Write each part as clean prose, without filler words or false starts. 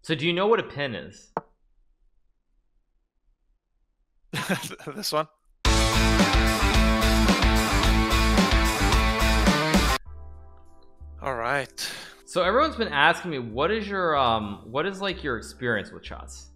So do you know what a pin is? This one. All right. So everyone's been asking me, what is like your experience with chess?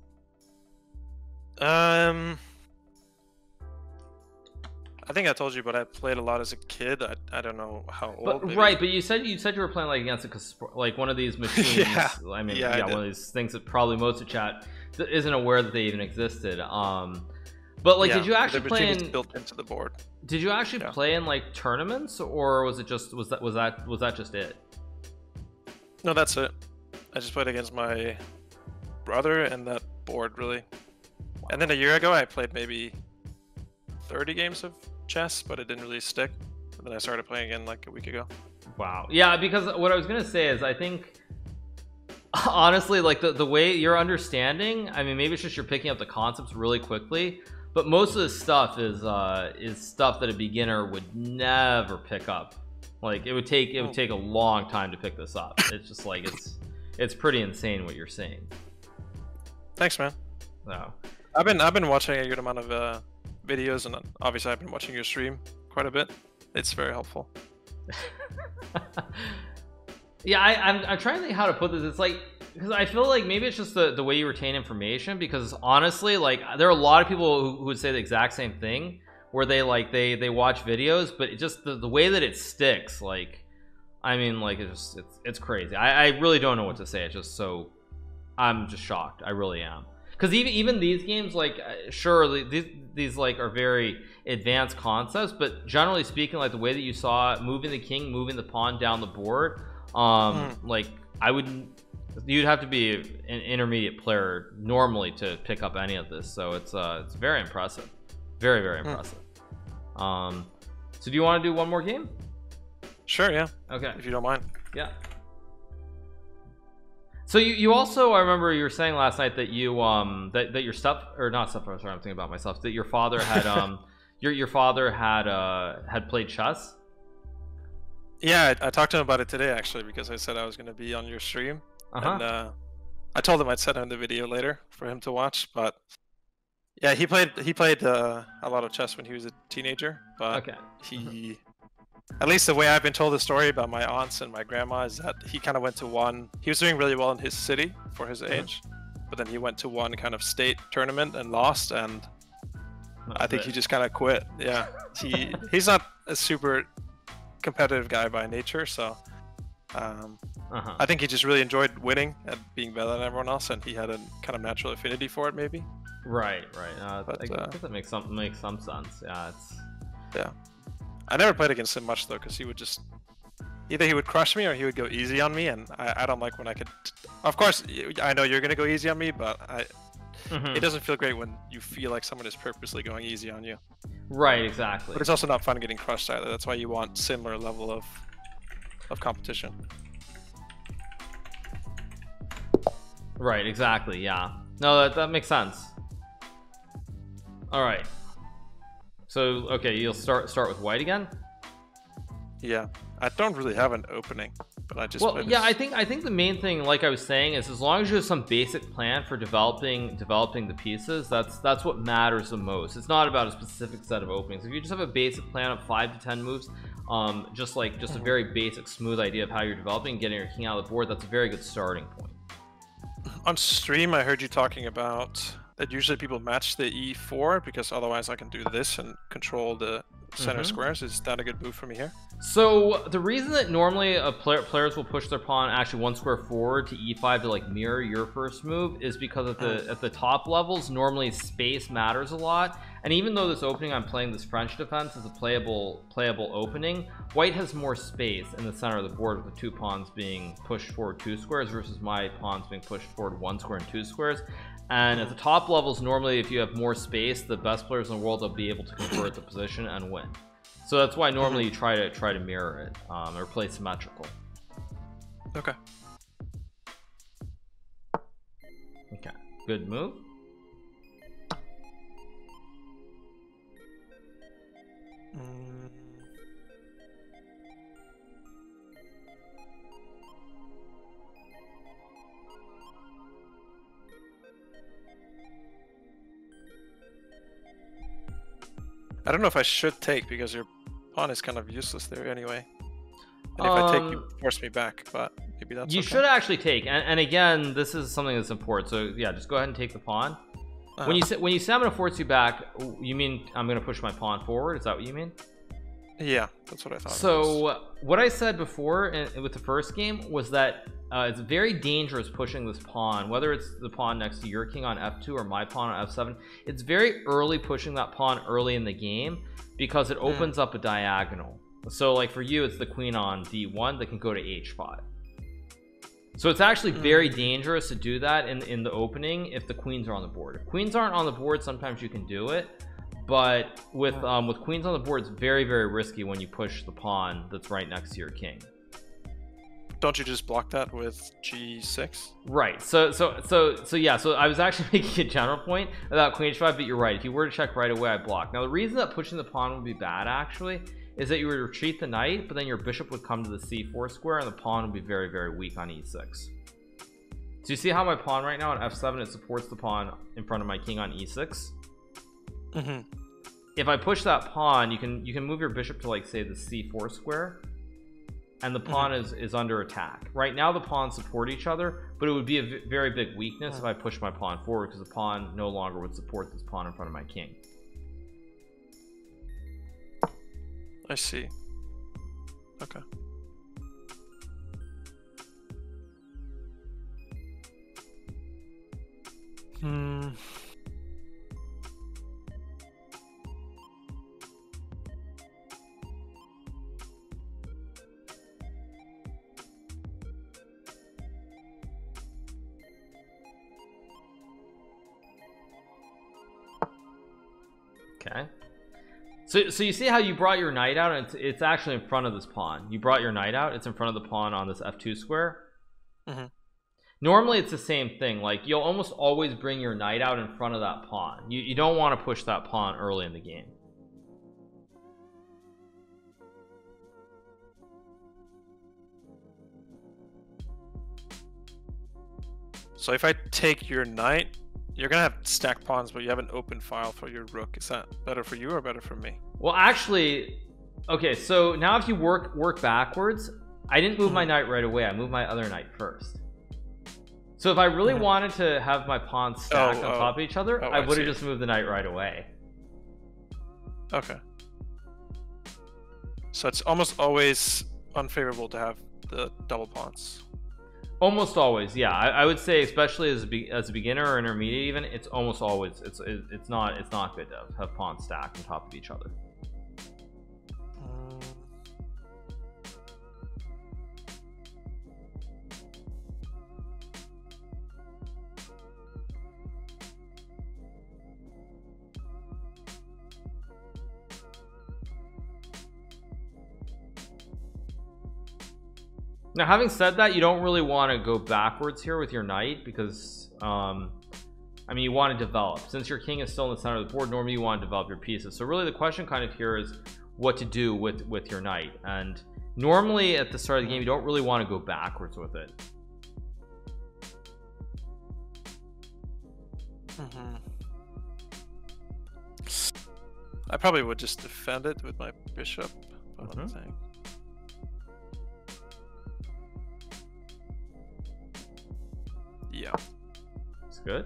I think I told you, but I played a lot as a kid. I don't know how old. But Maybe. right, but you said you were playing like against like one of these machines. Yeah. I mean, Yeah, I one did. of these things that probably most of chat isn't aware that they even existed. But like, Yeah, did you actually the machine play is in? built into the board. Did you actually Yeah. play in like tournaments, or was it just was that just it? No, that's it. I just played against my brother and that board, really. And then a year ago, I played maybe 30 games of chess, but it didn't really stick. And then I started playing again like a week ago. Wow. Yeah, because what I was gonna say is I think honestly, like the way you're understanding, I mean, maybe it's just you're picking up the concepts really quickly, but most of this stuff is stuff that a beginner would never pick up. Like it would take a long time to pick this up. It's just like it's pretty insane what you're saying. Thanks, man. So I've been watching a good amount of videos, and obviously I've been watching your stream quite a bit. It's very helpful. yeah, I'm trying to think how to put this. It's like, because I feel like maybe it's just the way you retain information, because honestly, like there are a lot of people who would say the exact same thing, where they watch videos, but it just the way that it sticks, like, I mean, like it's crazy. I really don't know what to say. It's just so, I'm just shocked. I really am. Because even these games, like, sure, these like are very advanced concepts, but generally speaking, like the way that you saw moving the king, moving the pawn down the board, like you'd have to be an intermediate player normally to pick up any of this. So it's very impressive, very impressive. So do you want to do one more game? Sure, yeah. Okay, if you don't mind. yeah. So you also, I remember you were saying last night that you that your stuff, or not stuff, sorry, I'm thinking about myself, that your father had your father had played chess. Yeah, I talked to him about it today actually, because I said I was going to be on your stream, and I told him I'd send him the video later for him to watch. But yeah, he played a lot of chess when he was a teenager, but Okay. he, at least the way I've been told the story about my aunts and my grandma, is that he kind of went to one. He was doing really well in his city for his age, but then he went to one kind of state tournament and lost, and I think he just kind of quit. Yeah, he's not a super competitive guy by nature, so I think he just really enjoyed winning and being better than everyone else, and he had a kind of natural affinity for it, maybe. Right. I guess that makes some sense. Yeah. I never played against him much though, because he would just either he would crush me or he would go easy on me, and I don't like when I could. Of course, I know you're gonna go easy on me, but it doesn't feel great when you feel like someone is purposely going easy on you. Right, exactly. But it's also not fun getting crushed either. That's why you want similar level of competition. Right, exactly. Yeah. No, that makes sense. All right. So okay, you'll start with white again. Yeah, I don't really have an opening, but I just yeah, I think the main thing, like I was saying, is as long as you have some basic plan for developing the pieces, that's what matters the most. It's not about a specific set of openings. If you just have a basic plan of 5 to 10 moves, just a very basic smooth idea of how you're developing and getting your king out of the board, that's a very good starting point. On stream I heard you talking about that usually people match the e4, because otherwise I can do this and control the center squares. Is that a good move for me here? So the reason that normally players will push their pawn actually one square forward to e5 to like mirror your first move is because at the top levels normally space matters a lot, and even though this opening I'm playing, this French defense, is a playable opening, white has more space in the center of the board with the two pawns being pushed forward 2 squares versus my pawns being pushed forward 1 square and 2 squares. And at the top levels, normally if you have more space, the best players in the world will be able to convert the position and win. So that's why normally you try to mirror it, or play symmetrical. Okay. Okay, good move. I don't know if I should take because your pawn is kind of useless there anyway. And if I take, you force me back, but maybe that's you okay. should actually take, and again, this is something that's important. So yeah, just go ahead and take the pawn. When you say I'm gonna force you back, you mean I'm gonna push my pawn forward? Is that what you mean? Yeah, that's what I thought. So what I said before with the first game was that it's very dangerous pushing this pawn, whether it's the pawn next to your king on f2 or my pawn on f7. It's very early pushing that pawn early in the game because it opens up a diagonal. So like for you, it's the queen on d1 that can go to h5. So it's actually very dangerous to do that in the opening if the queens are on the board. If queens aren't on the board, sometimes you can do it, but with queens on the board, it's very, very risky when you push the pawn that's right next to your king. Don't you just block that with g6? Right. So yeah. So I was actually making a general point about queen h5, but you're right. If you were to check right away, I block. Now the reason that pushing the pawn would be bad actually is that you would retreat the knight, but then your bishop would come to the c4 square and the pawn would be very, very weak on e6. So you see how my pawn right now on f7, it supports the pawn in front of my king on e6. If I push that pawn, you can move your bishop to like say the c4 square, and the pawn is under attack. Right now the pawns support each other, but it would be a very big weakness if I push my pawn forward because the pawn no longer would support this pawn in front of my king. I see. Okay. Okay. So you see how you brought your knight out, and it's actually in front of this pawn. You brought your knight out, it's in front of the pawn on this f2 square. Normally it's the same thing, like you'll almost always bring your knight out in front of that pawn. You don't want to push that pawn early in the game. So if I take your knight, you're gonna have stacked pawns, but you have an open file for your rook. Is that better for you or better for me? Well, actually, okay, so now if you work backwards, I didn't move my knight right away. I moved my other knight first. So if I really wanted to have my pawns stacked on top of each other, I would have just moved the knight right away. Okay. So it's almost always unfavorable to have the double pawns. Almost always, yeah. I would say, especially as a beginner or intermediate, even it's almost always it's not good to have pawns stacked on top of each other. Now, having said that, you don't really want to go backwards here with your knight because, I mean, you want to develop. Since your king is still in the center of the board, normally you want to develop your pieces. So really the question kind of here is what to do with your knight. And normally at the start of the game, you don't really want to go backwards with it. I probably would just defend it with my bishop. Yeah, it's good.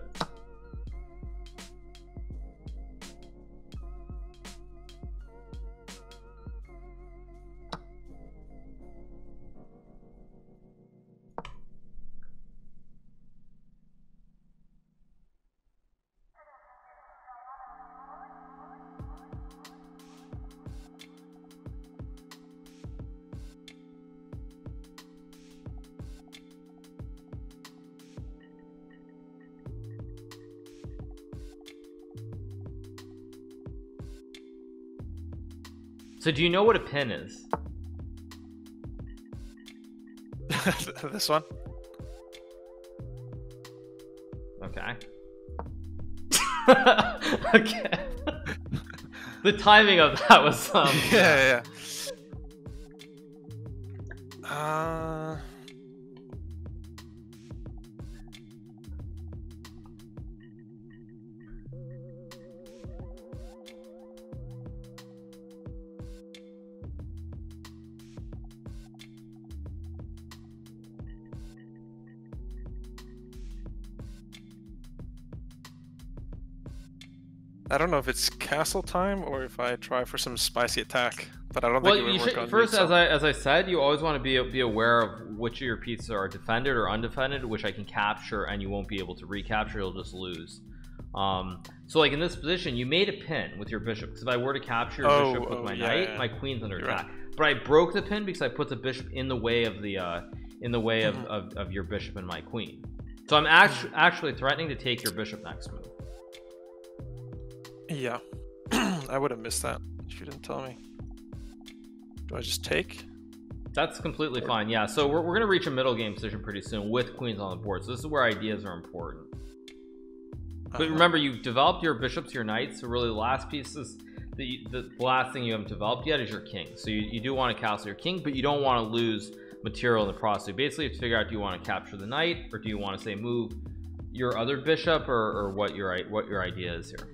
So do you know what a pin is? This one? Okay. Okay. The timing of that was yeah. I don't know if it's castle time or if I try for some spicy attack, but I don't Well, think it would you work should on first, me, so. as I said, you always want to be aware of which of your pieces are defended or undefended, which I can capture, and you won't be able to recapture. You'll just lose. So like in this position, you made a pin with your bishop, because if I were to capture your bishop with my knight, my queen's under attack. Right. But I broke the pin because I put the bishop in the way of the of your bishop and my queen. So I'm actually threatening to take your bishop next move. Yeah. I would have missed that if you didn't tell me. Do I just take? That's completely fine. Yeah, so we're gonna reach a middle game position pretty soon with queens on the board, so this is where ideas are important. But remember, you've developed your bishops, your knights, so really the last piece is the last thing you haven't developed yet is your king. So you do want to castle your king, but you don't want to lose material in the process. So basically you have to figure out, do you want to capture the knight, or do you want to say move your other bishop, or what your idea is here?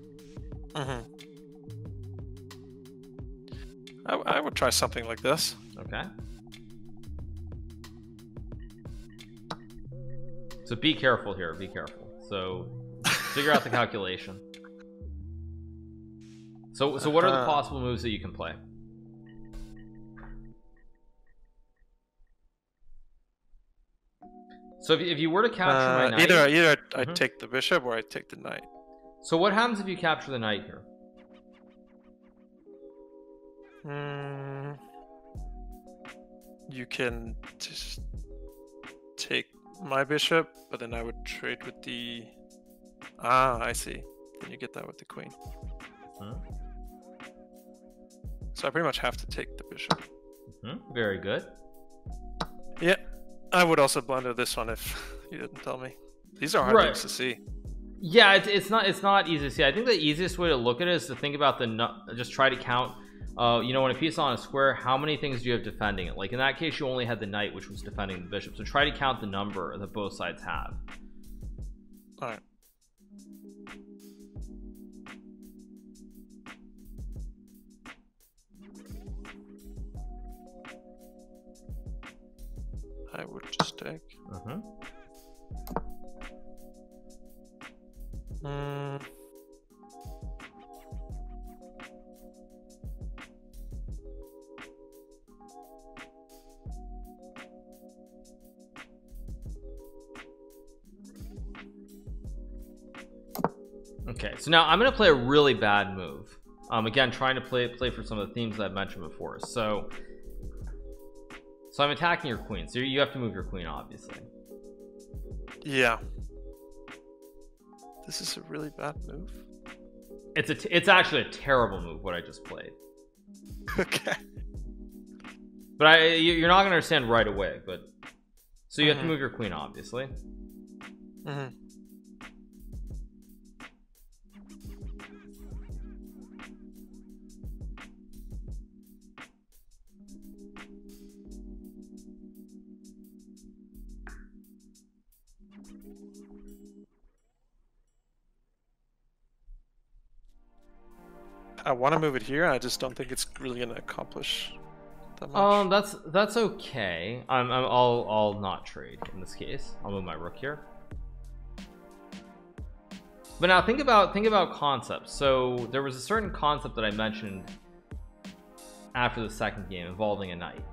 I would try something like this. Okay. So be careful here, be careful. So figure out the calculation. So what are the possible moves that you can play? So if you were to capture my knight, either I take the bishop or I take the knight. So what happens if you capture the knight here? You can just take my bishop, but then I would trade with the... I see. Then you get that with the queen. So I pretty much have to take the bishop. Very good. Yeah, I would also blunder this one if you didn't tell me. These are hard things to see. Yeah, it's not easy to see. I think the easiest way to look at it is to think about just try to count. You know, when a piece is on a square, how many things do you have defending it? Like in that case, you only had the knight, which was defending the bishop. So try to count the number that both sides have. All right. I would just take. Okay, so now I'm gonna play a really bad move. Again, trying to play for some of the themes that I've mentioned before. So I'm attacking your queen. So you have to move your queen, obviously. Yeah. This is a really bad move. It's actually a terrible move what I just played. Okay. But you're not gonna understand right away. But so you have to move your queen, obviously. I want to move it here. I just don't think it's really gonna accomplish that much. That's okay. I'll not trade in this case. I'll move my rook here. But now think about concepts. So there was a certain concept that I mentioned after the second game involving a knight.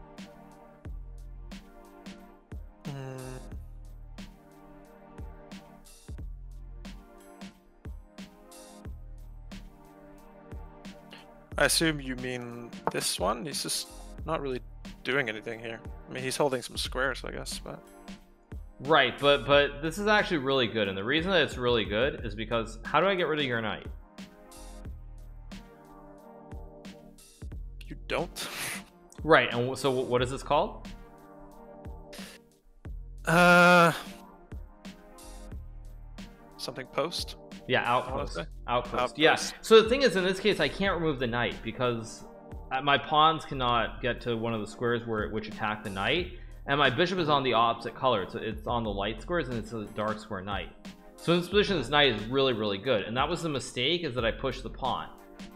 I assume you mean this one? He's just not really doing anything here. I mean, he's holding some squares, I guess, but... Right, but this is actually really good, and the reason that it's really good is because how do I get rid of your knight? You don't? Right, and so what is this called? Something post? Yeah, outpost. Outpost. Yeah. So the thing is, in this case, I can't remove the knight because my pawns cannot get to one of the squares which attack the knight, and my bishop is on the opposite color. It's on the light squares, and it's a dark square knight. So in this position, this knight is really good, and that was the mistake, is that I pushed the pawn.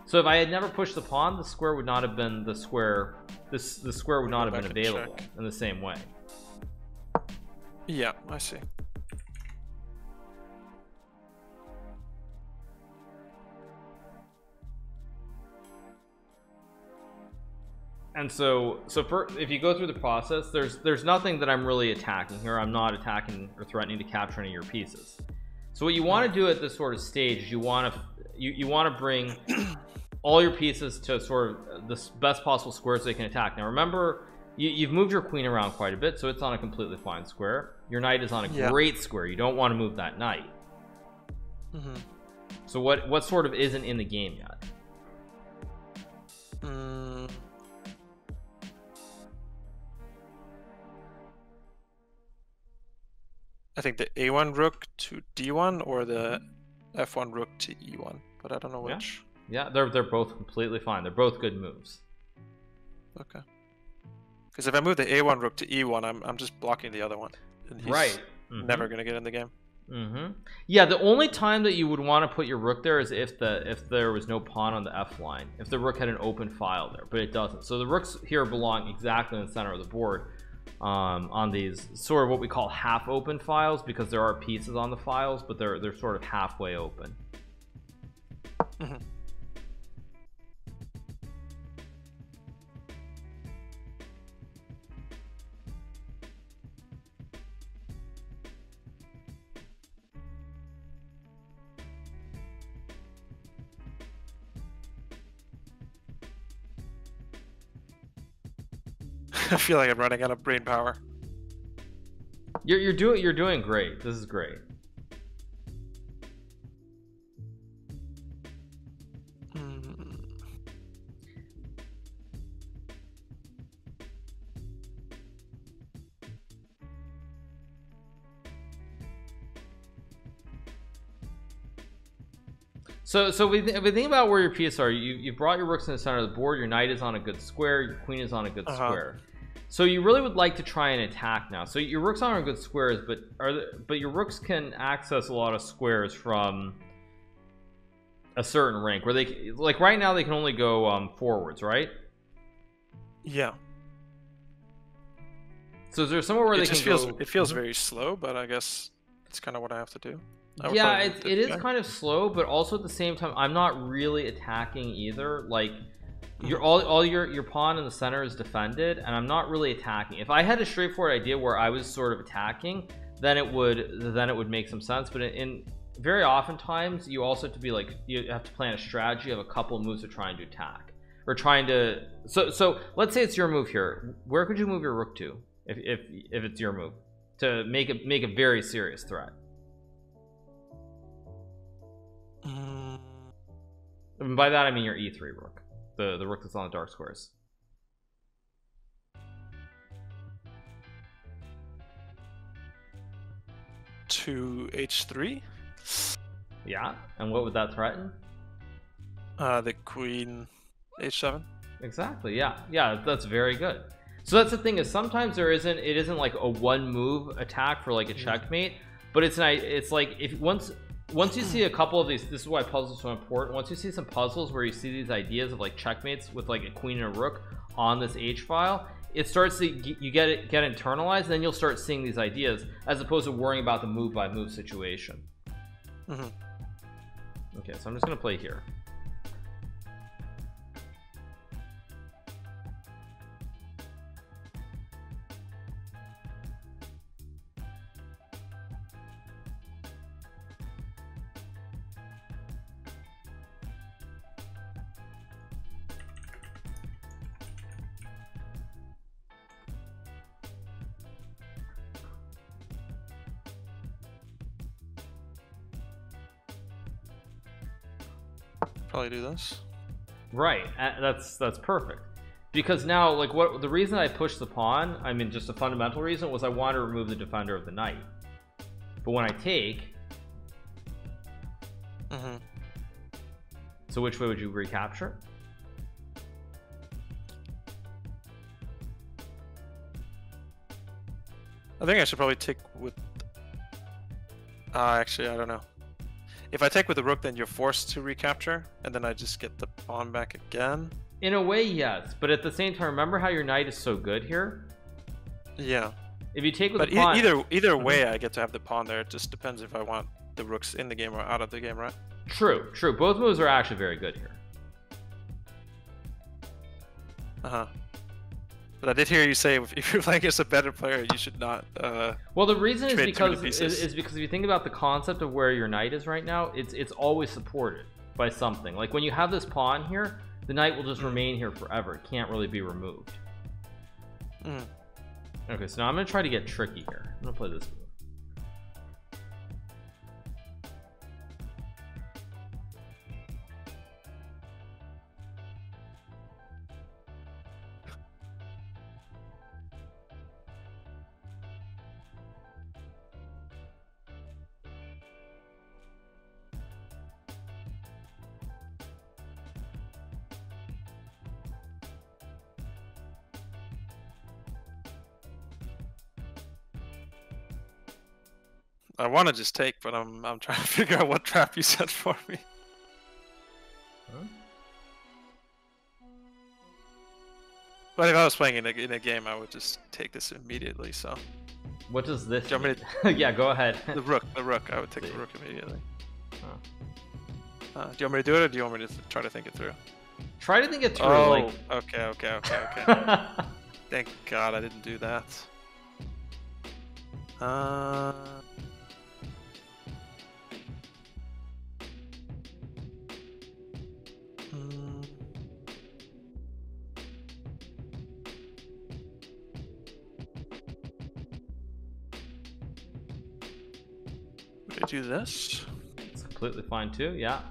So if I had never pushed the pawn, the square would not have been the square. The square would not have been available in the same way. Yeah, I see. And so if you go through the process, there's nothing that I'm really attacking here. I'm not attacking or threatening to capture any of your pieces. So what you want to do at this sort of stage is you want to bring all your pieces to sort of the best possible squares they can attack. Now remember, you've moved your queen around quite a bit, so it's on a completely fine square. Your knight is on a great square. You don't want to move that knight. So what sort of isn't in the game yet? I think the A1 rook to D1 or the F1 rook to E1, but I don't know which. Yeah, they're both completely fine. They're both good moves. Okay. Because if I move the A1 rook to E1, I'm just blocking the other one. And he's never gonna get in the game. Yeah, the only time that you would want to put your rook there is if there was no pawn on the F line. If the rook had an open file there, but it doesn't. So the rooks here belong exactly in the center of the board. On these sort of what we call half open files, because there are pieces on the files, but they're sort of halfway open. I feel like I'm running out of brain power. You're doing great. This is great. So we think about where your pieces are. You brought your rooks in the center of the board. Your knight is on a good square. Your queen is on a good square. So you really would like to try and attack now. So your rooks aren't on good squares, but your rooks can access a lot of squares from a certain rank where they, like right now, they can only go forwards, right? Yeah. So is there somewhere where it feels very slow, but I guess it's kind of what I have to do. Yeah, it is kind of slow, but also at the same time, I'm not really attacking either. Like all your pawn in the center is defended, and I'm not really attacking. If I had a straightforward idea where I was sort of attacking, then it would make some sense. But in very oftentimes, you also have to be like, you have to plan a strategy of a couple of moves of trying to attack or trying to. So let's say it's your move here. Where could you move your rook to if it's your move to make a very serious threat? And by that I mean your E3 rook, the rook that's on the dark squares. To H3. Yeah, and what would that threaten? The queen H7. Exactly. Yeah, that's very good. So that's the thing, is sometimes it isn't like a one move attack for like a checkmate, but it's like if once you see a couple of these, this is why puzzles are so important. Once you see some puzzles where you see these ideas of like checkmates with like a queen and a rook on this H file, it starts to get internalized, and then you'll start seeing these ideas as opposed to worrying about the move by move situation. Okay, so I'm just gonna play here. Probably do this. Right, that's perfect, because now like the reason I pushed the pawn, I mean just a fundamental reason, was I wanted to remove the defender of the knight. But when I take, so which way would you recapture? I think I should probably take with actually I don't know. If I take with the rook, then you're forced to recapture, and then I just get the pawn back again. In a way, yes, but at the same time, remember how your knight is so good here? Yeah. If you take with the pawn, either way, I get to have the pawn there. It just depends if I want the rooks in the game or out of the game, right? True. Both moves are actually very good here. But I did hear you say if you're playing against a better player, you should not. Well, the reason is trade too many because pieces. if you think about the concept of where your knight is right now, it's always supported by something. Like when you have this pawn here, the knight will just remain here forever. It can't really be removed. Okay, so now I'm gonna try to get tricky here. I'm gonna play this move. I want to just take, but I'm trying to figure out what trap you set for me. Huh? But if I was playing in a game, I would just take this immediately. So. What does this? Do you want me to... Yeah, go ahead. The rook. I would take the rook immediately. Oh. Do you want me to do it, or do you want me to try to think it through? Try to think it through. Oh, like... okay. Thank God I didn't do that. Would I do this? It's completely fine too. Yeah.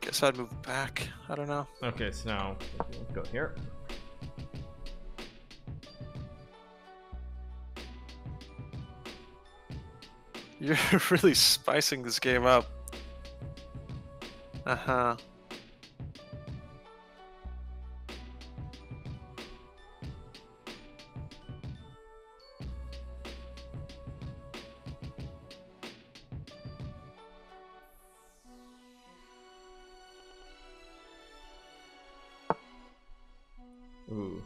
Guess I'd move back. I don't know. Okay, so now let's go here. You're really spicing this game up. Uh-huh. Ooh.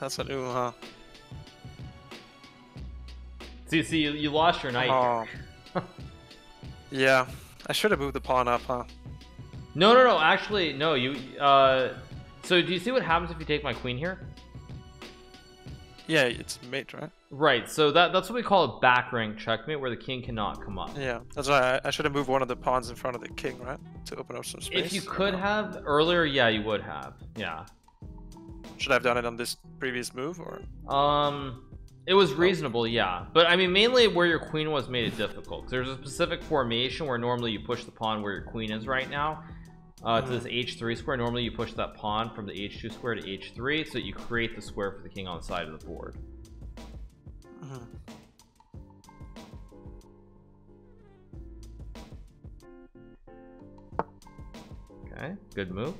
That's an ooh, huh? See, you lost your knight. Oh. Yeah, I should have moved the pawn up, huh? No. Actually, no. You. So do you see what happens if you take my queen here? Yeah, it's mate, right? Right. So that's what we call a back rank checkmate, where the king cannot come up. Yeah, that's why I should have moved one of the pawns in front of the king, right? To open up some space. If you could have earlier, yeah, you would have. Yeah. Should I have done it on this previous move, or? It was reasonable, yeah. But I mean, mainly where your queen was made it difficult. There's a specific formation where normally you push the pawn where your queen is right now. To this h3 square. Normally you push that pawn from the h2 square to h3, so that you create the square for the king on the side of the board. Okay, good move.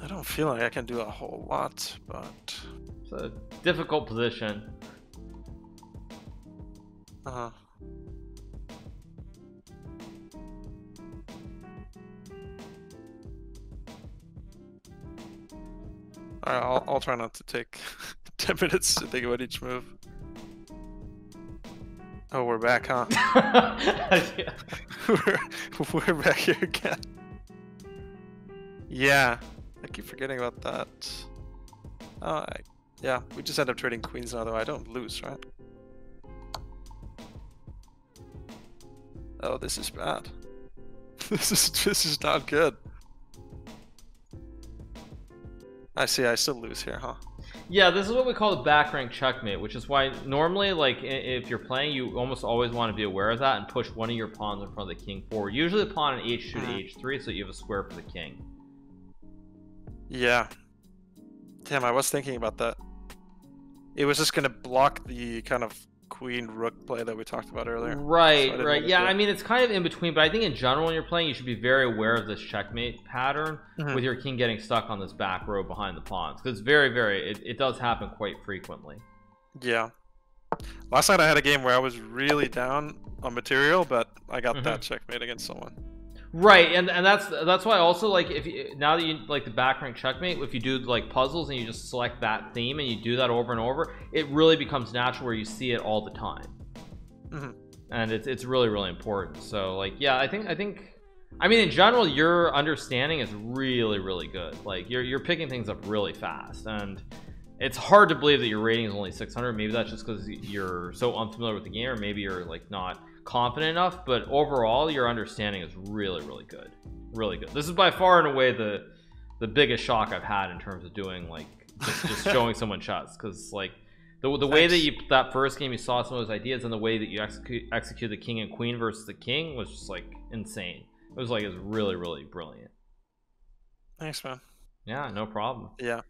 I don't feel like I can do a whole lot, but It's a difficult position. Uh-huh. Alright, I'll try not to take 10 minutes to think about each move. Oh, we're back, huh? Yeah. we're back here again. Yeah, I keep forgetting about that. Yeah, we just end up trading queens now, though. I don't lose, right? Oh, this is bad. This is not good. I see. I still lose here, huh? Yeah, this is what we call the back rank checkmate, which is why normally, like, if you're playing, you almost always want to be aware of that and push one of your pawns in front of the king forward. Usually the pawn in h2 to h3, so you have a square for the king. Yeah. Damn, I was thinking about that. It was just gonna block the kind of queen rook play that we talked about earlier. Right, So right. Yeah, I mean, it's kind of in between, but I think in general when you're playing, you should be very aware of this checkmate pattern with your king getting stuck on this back row behind the pawns, because it does happen quite frequently. Yeah. Last night I had a game where I was really down on material, but I got that checkmate against someone. Right, and that's why also, like, if you, now that you like the back rank checkmate, if you do like puzzles and you just select that theme and you do that over and over, it really becomes natural where you see it all the time. And it's really, really important. So, like, yeah, I think I mean, in general, your understanding is really, really good. Like, you're picking things up really fast, and it's hard to believe that your rating is only 600. Maybe that's just because you're so unfamiliar with the game, or maybe you're like not confident enough, but overall your understanding is really, really good. Really good. This is by far and away the biggest shock I've had in terms of doing, like, just showing someone shots, because like the way that that first game you saw some of those ideas and the way that you execute the king and queen versus the king was just like insane. It was really, really brilliant. Thanks, man. Yeah, no problem. Yeah.